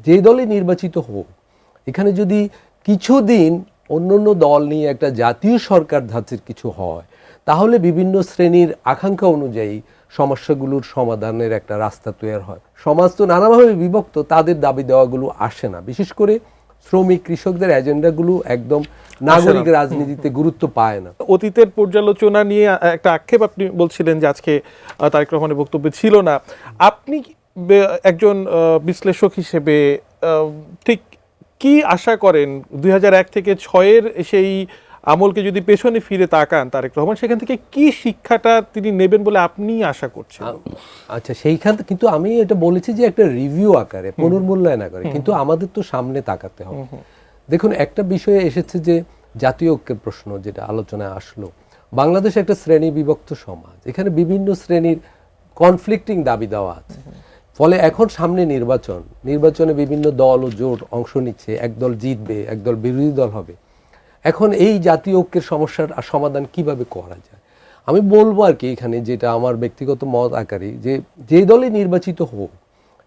যে দলই নির্বাচিত হোক, এখানে যদি কিছুদিন অন্য অন্য দল নিয়ে একটা জাতীয় সরকার ধাঁচের কিছু হয়, তাহলে বিভিন্ন শ্রেণীর আকাঙ্ক্ষা অনুযায়ী সমস্যাগুলোর সমাধানের একটা রাস্তা তৈরি হয়। সমাজ তো নানাভাবে বিভক্ত, তাদের দাবি দেওয়াগুলো আসে না। বিশেষ করে শ্রমিক কৃষকদের এজেন্ডাগুলো একদম নাগরিক রাজনীতিতে গুরুত্ব পায় না। অতীতের পর্যালোচনা নিয়ে একটা আক্ষেপ আপনি বলছিলেন যে আজকে তারেক রহমানের বক্তব্য ছিল না। আপনি একজন বিশ্লেষক হিসেবে ঠিক কি আশা করেন 2001 থেকে 6-এর সেই আমলকে যদি পেছনে ফিরে তাকান তারেক রহমান, সেখান থেকে কি শিক্ষাটা তিনি নেবেন বলে আপনি আশা করছেন? আচ্ছা, সেইখান কিন্তু আমি এটা বলেছি যে একটা রিভিউ আকারে, পুনর্মূল্যায়ন আকারে, কিন্তু আমাদের তো সামনে তাকাতে হবে। দেখুন, একটা বিষয়ে এসেছে যে জাতীয় ঐক্যের প্রশ্ন যেটা আলোচনায় আসলো। বাংলাদেশ একটা শ্রেণী বিভক্ত সমাজ, এখানে বিভিন্ন শ্রেণীর কনফ্লিক্টিং দাবি দেওয়া আছে। ফলে এখন সামনে নির্বাচনে বিভিন্ন দল ও জোট অংশ নিচ্ছে, একদল জিতবে, একদল বিরোধী দল হবে। এখন এই জাতীয় ঐক্যের সমস্যার সমাধান কিভাবে করা যায়, আমি বলবো আর কি এখানে, যেটা আমার ব্যক্তিগত মত আকারে, যে দলই নির্বাচিত হোক,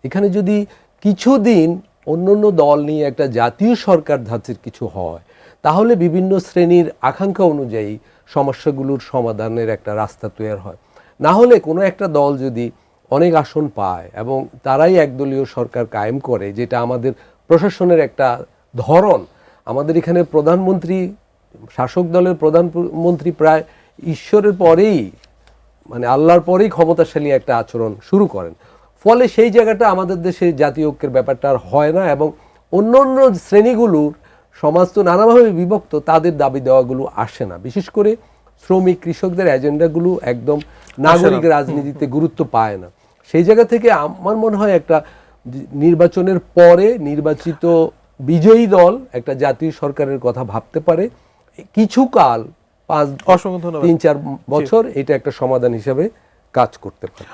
এখানে যদি কিছুদিন অন্য অন্য দল নিয়ে একটা জাতীয় সরকার ধাঁচের কিছু হয়, তাহলে বিভিন্ন শ্রেণীর আকাঙ্ক্ষা অনুযায়ী সমস্যাগুলোর সমাধানের একটা রাস্তা তৈরি হয়। না হলে কোনো একটা দল যদি অনেক আসন পায় এবং তারাই একদলীয় সরকার কায়েম করে, যেটা আমাদের প্রশাসনের একটা ধরন। আমাদের এখানে প্রধানমন্ত্রী, শাসক দলের প্রধানমন্ত্রী প্রায় ঈশ্বরের পরেই, মানে আল্লাহর পরেই ক্ষমতাশালী একটা আচরণ শুরু করেন। ফলে সেই জায়গাটা আমাদের দেশে জাতীয় ঐক্যের ব্যাপারটা আর হয় না, এবং অন্য অন্য শ্রেণীগুলোর সমাজ তো নানাভাবে বিভক্ত, তাদের দাবি দেওয়াগুলো আসে না। বিশেষ করে শ্রমিক কৃষকদের এজেন্ডাগুলো একদম নাগরিক রাজনীতিতে গুরুত্ব পায় না। সেই জায়গা থেকে আমার মনে হয় একটা নির্বাচনের পরে নির্বাচিত বিজয়ী দল একটা জাতীয় সরকারের কথা ভাবতে পারে। কিছুকাল 5-3-4 বছর এটা একটা সমাধান হিসেবে কাজ করতে পারে।